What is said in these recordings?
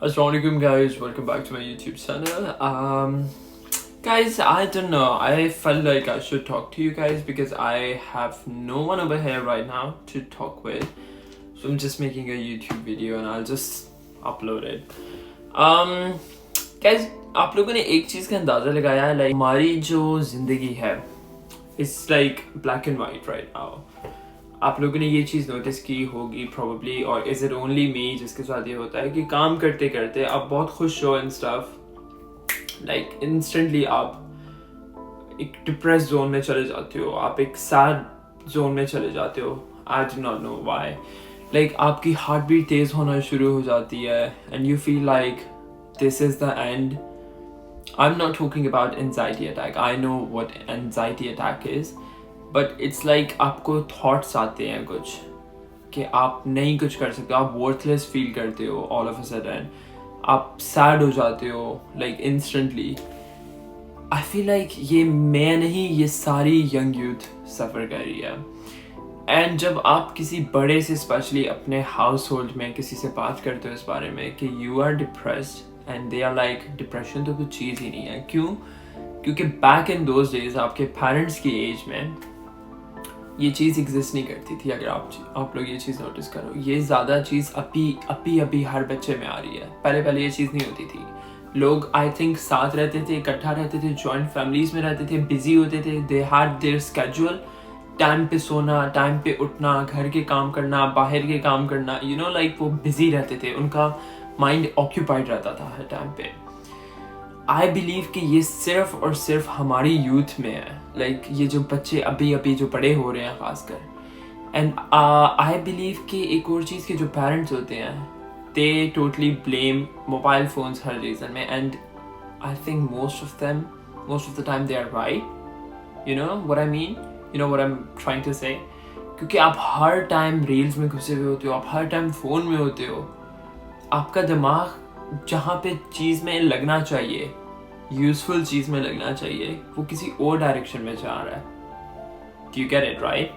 Assalamualaikum guys, welcome back to my YouTube channel. Guys, I don't know, I felt like I should talk to you guys because I have no one over here right now to talk with. So I'm just making a YouTube video and I'll just upload it. Guys, आप लोगों ने एक चीज़ का अंदाज़ा लगाया है, like हमारी जो ज़िंदगी है, it's like black and white right now. आप लोगों ने ये चीज़ नोटिस की होगी probably, और इज़ इट ओनली मी जिसके साथ ये होता है कि काम करते करते आप बहुत खुश हो एंड स्टफ, लाइक इंस्टेंटली आप एक डिप्रेस जोन में चले जाते हो, आप एक सैड जोन में चले जाते हो. I do not know why. Like आपकी हार्ट बीट तेज़ होना शुरू हो जाती है and you feel like this is the end. I'm not talking about anxiety attack. I know what anxiety attack is. But it's like आपको thoughts आते हैं कुछ कि आप नहीं कुछ कर सकते, आप वर्थलेस फील करते हो ऑल ऑफ अ सडन, आप सैड हो जाते हो like instantly. I feel like ये मैं नहीं, ये सारी यंग यूथ सफ़र कर रही है. एंड जब आप किसी बड़े से स्पेशली अपने हाउस होल्ड में किसी से बात करते हो इस बारे में कि you are depressed and they are like depression तो कुछ चीज़ ही नहीं है. क्यों? क्योंकि बैक इन दोज डेज आपके पेरेंट्स की एज में ये चीज़ एग्जिस्ट नहीं करती थी. अगर आप लोग ये चीज़ नोटिस करो, ये ज़्यादा चीज़ अभी हर बच्चे में आ रही है. पहले ये चीज़ नहीं होती थी. लोग आई थिंक साथ रहते थे, इकट्ठा रहते थे, जॉइंट फैमिलीज में रहते थे, बिजी होते थे, they had there schedule, time पे सोना, टाइम पे उठना, घर के काम करना, बाहर के काम करना, यू नो लाइक वो बिजी रहते थे, उनका माइंड ऑक्यूपाइड रहता था हर टाइम पे. आई बिलीव कि ये सिर्फ और सिर्फ हमारी यूथ में है. लाइक ये जो बच्चे अभी जो बड़े हो रहे हैं खासकर. एंड आई बिलीव कि एक और चीज़ के जो पेरेंट्स होते हैं they totally blame mobile phones हर रीज़न में. And I think most of the time they are right. You know what I mean, you know what I am trying to say. क्योंकि आप हर टाइम रील्स में घुसे हुए होते हो, आप हर टाइम फ़ोन में होते हो. आपका दिमाग जहाँ पे चीज़ में लगना चाहिए, यूजफुल चीज़ में लगना चाहिए, वो किसी और डायरेक्शन में जा रहा है. Do you get it right?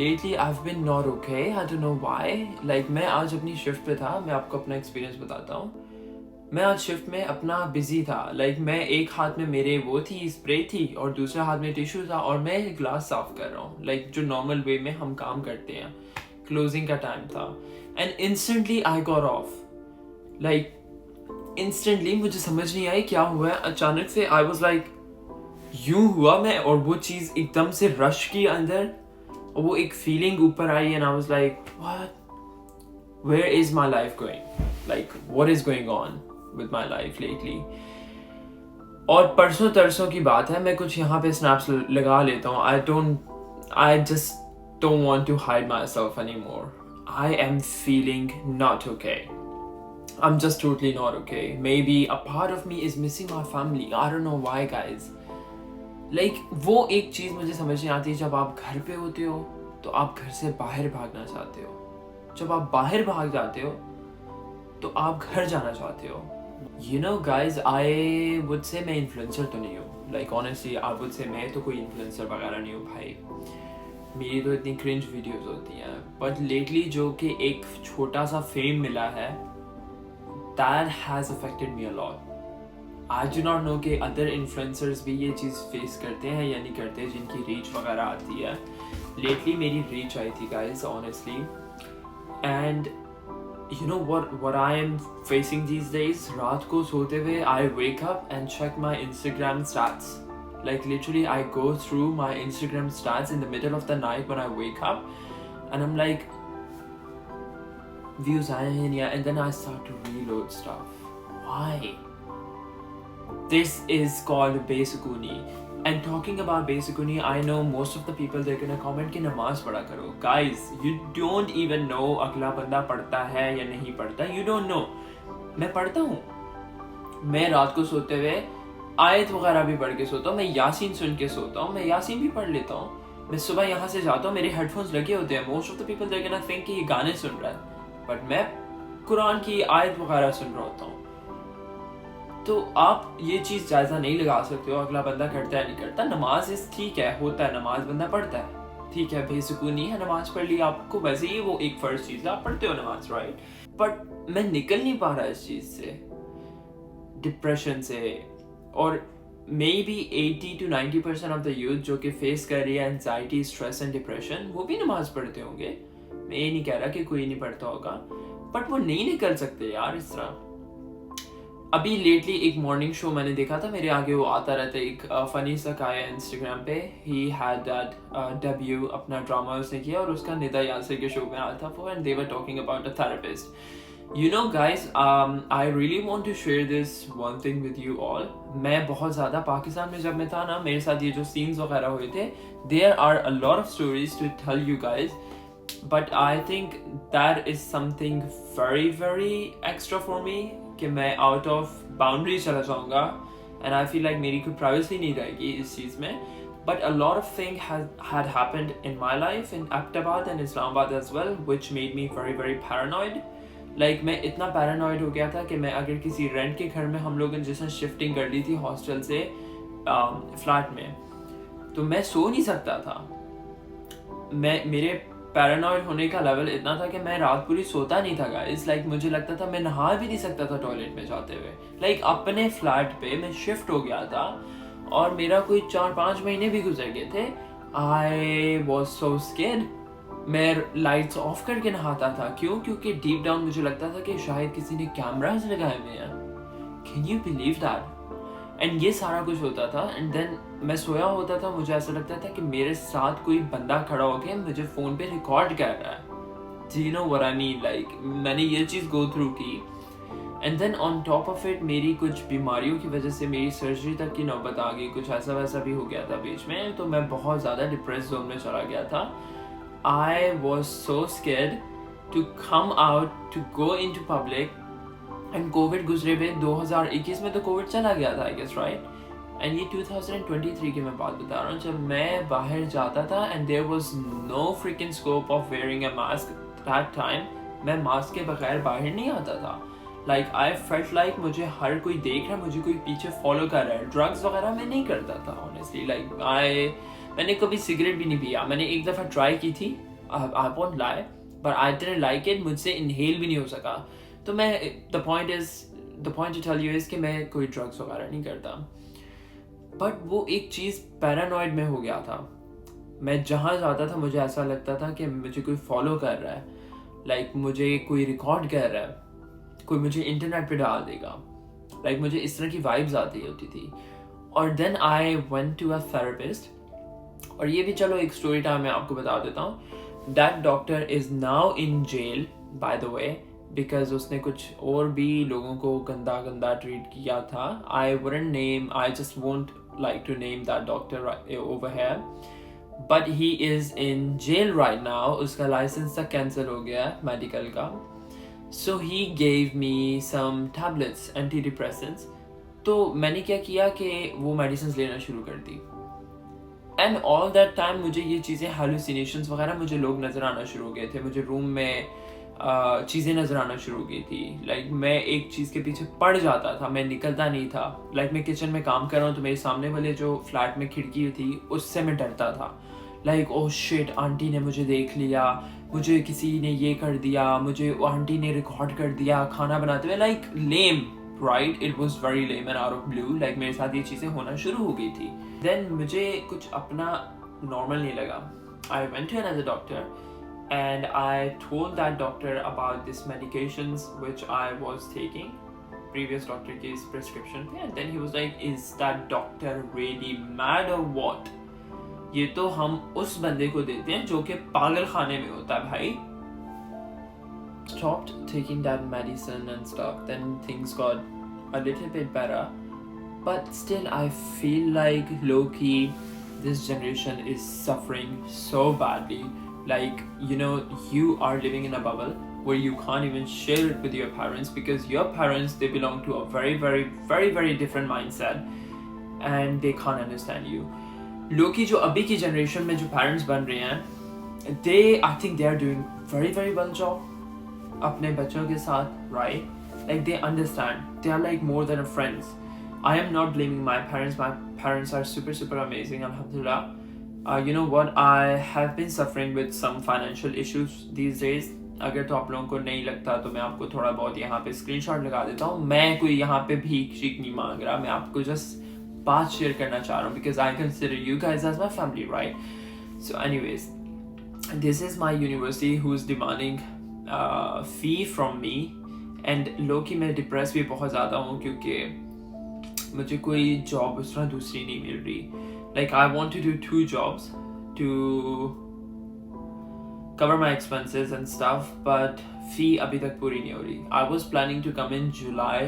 Lately I've been not okay. I don't know why. Like मैं आज अपनी शिफ्ट पे था, मैं आपको अपना एक्सपीरियंस बताता हूँ. मैं आज शिफ्ट में अपना बिजी था. लाइक मैं एक हाथ में मेरे वो थी स्प्रे थी और दूसरे हाथ में टिश्यू था और मैं ग्लास साफ कर रहा हूँ. लाइक जो नॉर्मल वे में हम काम करते हैं. क्लोजिंग का टाइम था and instantly I got off. Like instantly मुझे समझ नहीं आई क्या हुआ है. अचानक से आई वॉज लाइक यूं हुआ मैं, और वो चीज़ एकदम से रश की अंदर, और वो एक फीलिंग ऊपर आई and I was like what, where is my life going, like what is going on with my life lately. और परसों तरसों की बात है, मैं कुछ यहाँ पे स्नैप्स लगा लेता हूँ. I just don't want to hide myself any more. I am feeling not okay. I'm just totally not okay. Maybe a part of me is missing my family. I don't know why, guys. Like वो एक चीज़ मुझे समझ नहीं आती. जब आप घर पे होते हो तो आप घर से बाहर भागना चाहते हो. जब आप बाहर भाग जाते हो तो आप घर जाना चाहते हो. You know, guys, I would say मैं इन्फ्लुएंसर तो नहीं हूँ. Like honestly, I would say मैं तो कोई इन्फ्लुएंसर वगैरह नहीं हूँ भाई. मेरी तो इतनी क्रिंज वीडियोस होती हैं. बट लेटली जो कि एक छोटा सा फेम मिला है, that has affected me a lot. I do not know कि other influencers भी ये चीज़ face करते हैं या नहीं करते जिनकी reach वगैरह आती है. Lately मेरी reach आई थी guys, honestly. And you know what I am facing these days? रात को सोते हुए I wake up and check my Instagram stats. Like literally I go through my Instagram stats in the middle of the night when I wake up and I'm like, views आए हैं या, and then I start to reload stuff. Why? This is called बेसुकूनी. And talking about बेसुकूनी, I know most of the people they're gonna comment कि नमाज पढ़ा करो. Guys, you don't even know अगला बंदा पढ़ता है या नहीं पढ़ता. You don't know. मैं पढ़ता हूँ. मैं रात को सोते हुए आयत वगैरह भी पढ़ के सोता हूँ. मैं यासीन सुन के सोता हूँ. मैं यासीन भी पढ़ लेता हूँ. मैं सुबह यहाँ से जाता हूँ, मेरे हेडफोन्स लगे होते हैं. Most of the people they're gonna think कि ये गाने सुन रहा है, बट मैं कुरान की आयत वगैरह सुन रहा होता हूँ. तो आप ये चीज़ जायज़ा नहीं लगा सकते हो अगला बंदा करता है नहीं करता. नमाज इस ठीक है, होता है, नमाज बंदा पढ़ता है, ठीक है, बेसुकूनी है, नमाज पढ़ ली. आपको वैसे ही वो एक फ़र्ज चीज़ है, आप पढ़ते हो नमाज, राइट. बट मैं निकल नहीं पा रहा इस चीज से, डिप्रेशन से। और may be 80 to 90% of the youth जो कि फेस कर रही है एंजाइटी, स्ट्रेस एंड डिप्रेशन, वो भी नमाज पढ़ते होंगे। मैं ये नहीं कह रहा कि कोई नहीं पढ़ता होगा, बट वो नहीं निकल सकते यार इस तरह। अभी लेटली एक मॉर्निंग शो मैंने देखा था, मेरे आगे वो आता रहता है, एक फनी सा गाय है इंस्टाग्राम पे, ही हैड दैट डेब्यू, अपना ड्रामा उसने किया और उसका निदा यासर के शो में आया था वो, and they were talking about a therapist. You know guys, I really want to share this one thing with you all. मैं बहुत ज़्यादा पाकिस्तान में जब मैं था ना, मेरे साथ ये जो सीन्स वगैरह हुए थे, there are a lot of stories to tell you guys, but I think that is something very very extra for me कि मैं आउट ऑफ बाउंड्री चला जाऊंगा, एंड आई फील लाइक मेरी कोई प्राइवेसी नहीं रहेगी इस चीज़ में। But a lot of thing had happened in my life in Abbottabad and Islamabad as well, which made me very very paranoid. Like मैं इतना पैरानॉइड हो गया था कि मैं अगर किसी रेंट के घर में, हम लोगों ने जिसने शिफ्टिंग कर ली थी हॉस्टल से फ्लैट में, तो मैं सो नहीं सकता था। मेरे पैरानॉइड होने का लेवल इतना था कि मैं रात पूरी सोता नहीं था गाइस। लाइक मुझे लगता था मैं नहा भी नहीं सकता था टॉयलेट में जाते हुए। लाइक अपने फ्लैट पे मैं शिफ्ट हो गया था और मेरा कोई 4-5 महीने भी गुजर गए थे। I was so scared. मैं लाइट्स ऑफ करके नहाता था। क्यों? क्योंकि डीप डाउन मुझे लगता था कि शायद किसी ने कैमरास लगाए हुए हैं। Can you believe that? And ये सारा कुछ होता था, एंड देन मैं सोया होता था, मुझे ऐसा लगता था कि मेरे साथ कोई बंदा खड़ा होकर मुझे फोन पे रिकॉर्ड कर रहा है। Do you know what I mean? Like मैंने ये चीज़ गो थ्रू की, and then on top of it मेरी कुछ बीमारियों की वजह से मेरी सर्जरी तक की नौबत आ गई, कुछ ऐसा वैसा भी हो गया था बीच में, तो मैं बहुत ज़्यादा डिप्रेस जोन में चला गया था। I was so scared to come out, to go into public, and Covid गुजरे हुए 2021 में तो कोविड चला गया था, आई गेस, राइट? एंड ये 2023 की मैं बात बता रहा हूँ, जब मैं बाहर जाता था and there was no freaking scope of wearing a mask that time. मैं मास्क के बगैर बाहर नहीं आता था। लाइक आई फेल्ट लाइक मुझे हर कोई देख रहा है, मुझे कोई पीछे फॉलो कर रहा है। ड्रग्स वगैरह मैं नहीं करता था ऑनेस्टली। लाइक मैंने कभी सिगरेट भी नहीं पिया। मैंने एक दफ़ा ट्राई की थी, I won't lie, but I didn't like it. मुझसे इनहेल भी नहीं हो सका। तो मैं the point to tell you is कि मैं कोई ड्रग्स वगैरह नहीं करता। बट वो एक चीज़ पैरानॉइड में हो गया था। मैं जहाँ जाता था मुझे ऐसा लगता था कि मुझे कोई फॉलो कर रहा है, लाइक मुझे कोई रिकॉर्ड कर रहा है, कोई मुझे इंटरनेट पे डाल देगा। लाइक मुझे इस तरह की वाइब्स आती होती थी। और then I went to a therapist, और ये भी चलो एक स्टोरी टाइम मैं आपको बता देता हूँ। That doctor is now in jail by the way, because उसने कुछ और भी लोगों को गंदा ट्रीट किया था। I just won't like to name that doctor over here, but he is in jail right now. उसका लाइसेंस तक कैंसिल हो गया मेडिकल का। So he gave me some tablets, antidepressants. तो मैंने क्या किया कि वो मेडिसिन लेना शुरू कर दी। And all that time मुझे ये चीज़ें hallucinations वगैरह, मुझे लोग नज़र आना शुरू हो गए थे, मुझे रूम में चीज़ें नज़र आना शुरू हो गई थी। लाइक मैं एक चीज़ के पीछे पड़ जाता था, मैं निकलता नहीं था। लाइक मैं किचन में काम कर रहा हूँ तो मेरे सामने वाले जो फ्लैट में खिड़की थी उससे मैं डरता था। लाइक ओह शिट, आंटी ने मुझे देख लिया, मुझे किसी ने ये कर दिया, मुझे आंटी ने रिकॉर्ड कर दिया खाना बनाते हुए। Like lame, right? It was very lame and out of blue. Like मेरे साथ ये चीज़ें होना शुरू हो गई थी। देन मुझे कुछ अपना नॉर्मल नहीं लगा। I went to another doctor and I told that doctor about these medications which I was taking, previous doctor gave prescription पे, and then he was like, is that doctor really mad or what? ये तो हम उस बंदे को देते हैं जो कि पागल खाने में होता है भाई। Stopped taking that medicine and stuff, then things got a little bit better, but still I feel like low-key this generation is suffering so badly. Like, you know, you are living in a bubble where you can't even share it with your parents, because your parents, they belong to a very, very, very, very different mindset and they can't understand you. लोग की जो अभी की generation में जो parents बन रहे हैं, I think they are doing very, very well job अपने बच्चों के साथ, right? Like they understand. They are like more than friends. I am not blaming my parents. My parents are super, super amazing, alhamdulillah. You know what? I have been suffering with some financial issues these days. अगर तो आप लोगों को नहीं लगता तो मैं आपको थोड़ा बहुत यहाँ पे स्क्रीनशॉट लगा देता हूँ. मैं कोई यहाँ पे भीख शीख नहीं मांग रहा, मैं आपको जस्ट बात शेयर करना चाह रहा हूँ because I consider you guys as my family, right? So anyways, this is my university who's demanding fee from me and low-key मैं depressed भी बहुत ज़्यादा हूँ क्योंकि मुझे कोई जॉब उस तरह दूसरी नहीं मिल रही. Like I want to do 2 jobs to cover my expenses and stuff, but fee अभी तक पूरी नहीं हो रही. I was planning to come in July,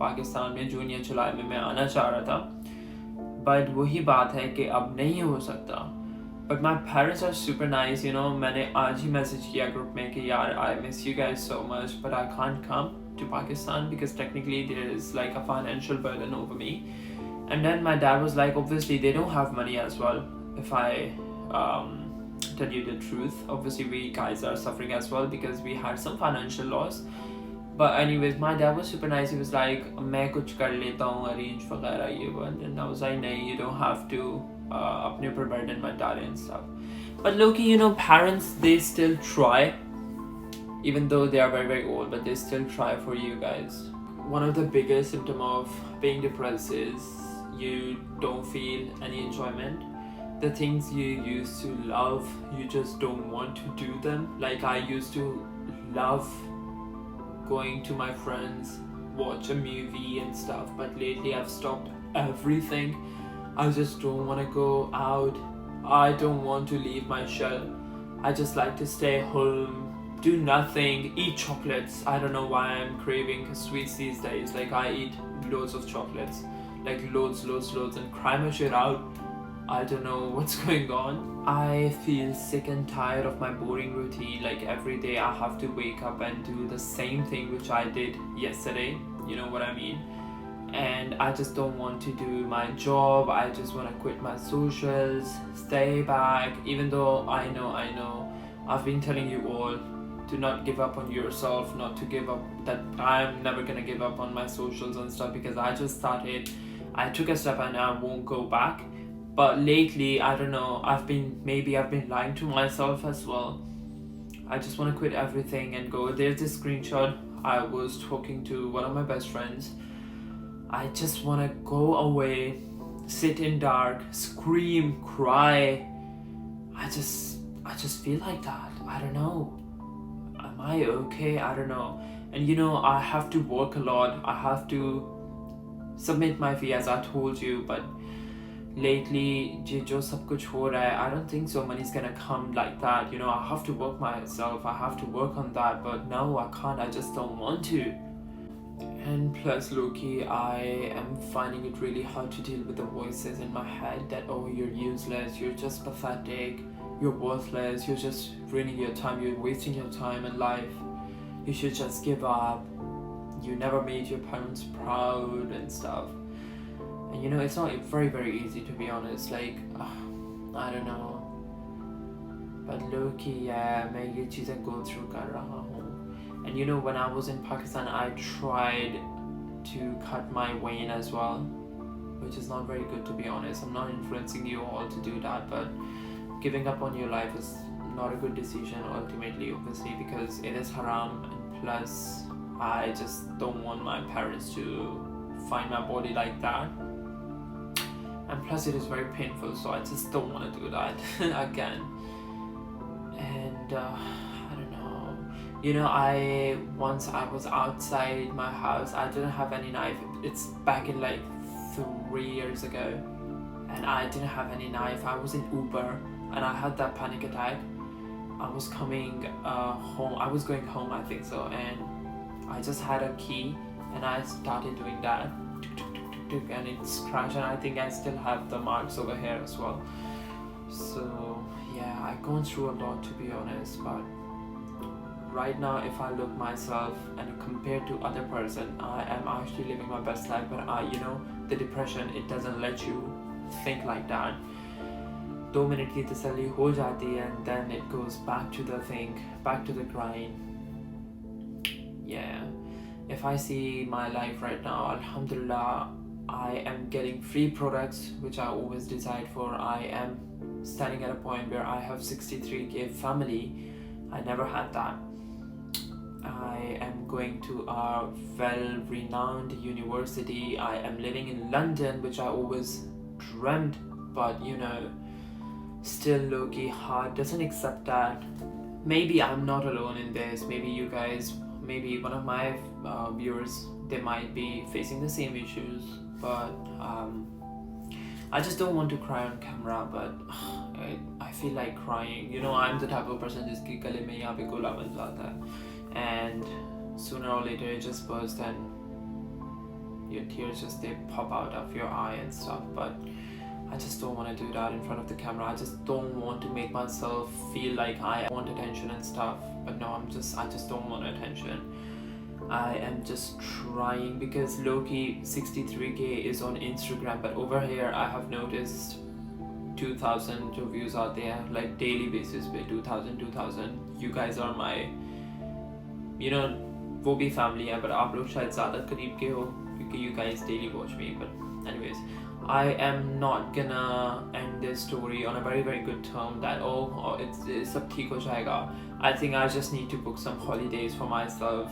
Pakistan में जून या जुलाई में मैं आना चाह रहा था, but वही बात है कि अब नहीं हो सकता. But my parents are super nice, you know. मैंने आज ही मैसेज किया ग्रुप में कि यार I miss you guys so much, but I can't come to Pakistan because technically there is like a financial burden over me. And then my dad was like, obviously they don't have money as well. If I tell you the truth, obviously we guys are suffering as well because we had some financial loss. But anyways, my dad was super nice. He was like, मैं कुछ कर लेता हूँ arrange वगैरह ये वो. And I was like, नहीं, you don't have to अपने ऊपर burden my dad and stuff. But low-key, you know, parents, they still try, even though they are very very old, but they still try for you guys. One of the biggest symptom of being depressed is you don't feel any enjoyment. The things you used to love, you just don't want to do them. Like I used to love going to my friends, watch a movie and stuff, but lately I've stopped everything. I just don't want to go out. I don't want to leave my shell. I just like to stay home, do nothing, eat chocolates. I don't know why I'm craving sweets these days. Like I eat loads of chocolates, like loads and cry my shit out. I don't know what's going on. I feel sick and tired of my boring routine. Like every day I have to wake up and do the same thing which I did yesterday. You know what I mean? And I just don't want to do my job. I just want to quit my socials, stay back. Even though I know, I've been telling you all to not give up on yourself, not to give up, that I'm never gonna give up on my socials and stuff because I just started. I took a step and I won't go back. But lately, I don't know, I've been lying to myself as well. I just want to quit everything and go. There's this screenshot. I was talking to one of my best friends. I just want to go away, sit in dark, scream, cry. I just feel like that. I don't know. Am I okay? I don't know. And you know, I have to work a lot. I have to submit my fee as I told you, but lately jo sab kuch ho raha hai, I don't think so money's gonna come like that. You know, I have to work myself. I have to work on that, but no, I can't. I just don't want to. And plus, low-key, I am finding it really hard to deal with the voices in my head that, oh, you're useless, you're just pathetic, you're worthless, you're just ruining your time, you're wasting your time in life, you should just give up, you never made your parents proud and stuff. And you know, it's not very very easy, to be honest. Like I don't know, but low-key, yeah, मैं ये चीज़ें go through कर रहा हूँ. And you know, when I was in Pakistan, I tried to cut my vein as well, which is not very good, to be honest. I'm not influencing you all to do that, but giving up on your life is not a good decision ultimately, obviously, because it is haram, and plus I just don't want my parents to find my body like that, and plus it is very painful, so I just don't want to do that again. And I don't know, you know, once I was outside my house, I didn't have any knife. It's back in like 3 years ago, and I didn't have any knife. I was in Uber and I had that panic attack. I was coming home, I was going home, I think so, and I just had a key and I started doing that, and it crashed, and I think I still have the marks over here as well. So yeah, I've gone through a lot, to be honest, but right now if I look myself and compared to other person, I am actually living my best life. But you know, the depression, it doesn't let you think like that. 2 minute की तसल्ली हो जाती है, and then it goes back to the thing, back to the grind. Yeah, if I see my life right now, alhamdulillah, I am getting free products which I always desired for. I am standing at a point where I have 63k family. I never had that. I am going to a well-renowned university. I am living in London, which I always dreamt, but still low-key heart doesn't accept that. Maybe I'm not alone in this. Maybe you guys, maybe one of my viewers, they might be facing the same issues, but I just don't want to cry on camera, but I feel like crying. I'm the type of person जिसके गले में यहाँ पे गोला बन जाता है, and sooner or later it just bursts and your tears just they pop out of your eye and stuff. But I just don't want to do that in front of the camera. I just don't want to make myself feel like I want attention and stuff. But no, I just don't want attention. I am just trying because low-key 63k is on Instagram, but over here I have noticed 2000 views out there, like daily basis पे 2000. You guys are my वो भी family है, but आप लोग शायद ज़्यादा करीब के हो क्योंकि you guys daily watch me. But anyways, I am not gonna end this story on a very very good term that it's सब ठीक हो जाएगा. I think I just need to book some holidays for myself,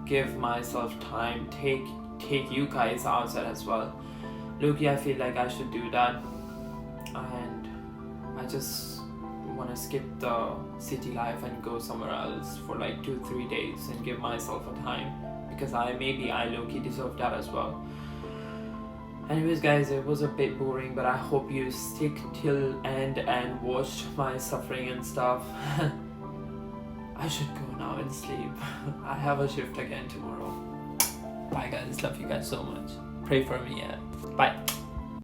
give myself time, take you guys outside as well. Loki, I feel like I should do that, and I just want to skip the city life and go somewhere else for like 2-3 days and give myself a time, because I Loki deserve that as well. Anyways guys, it was a bit boring, but I hope you stick till end and watch my suffering and stuff. I should go now and sleep. I have a shift again tomorrow. Bye guys, love you guys so much. Pray for me, yeah. Bye.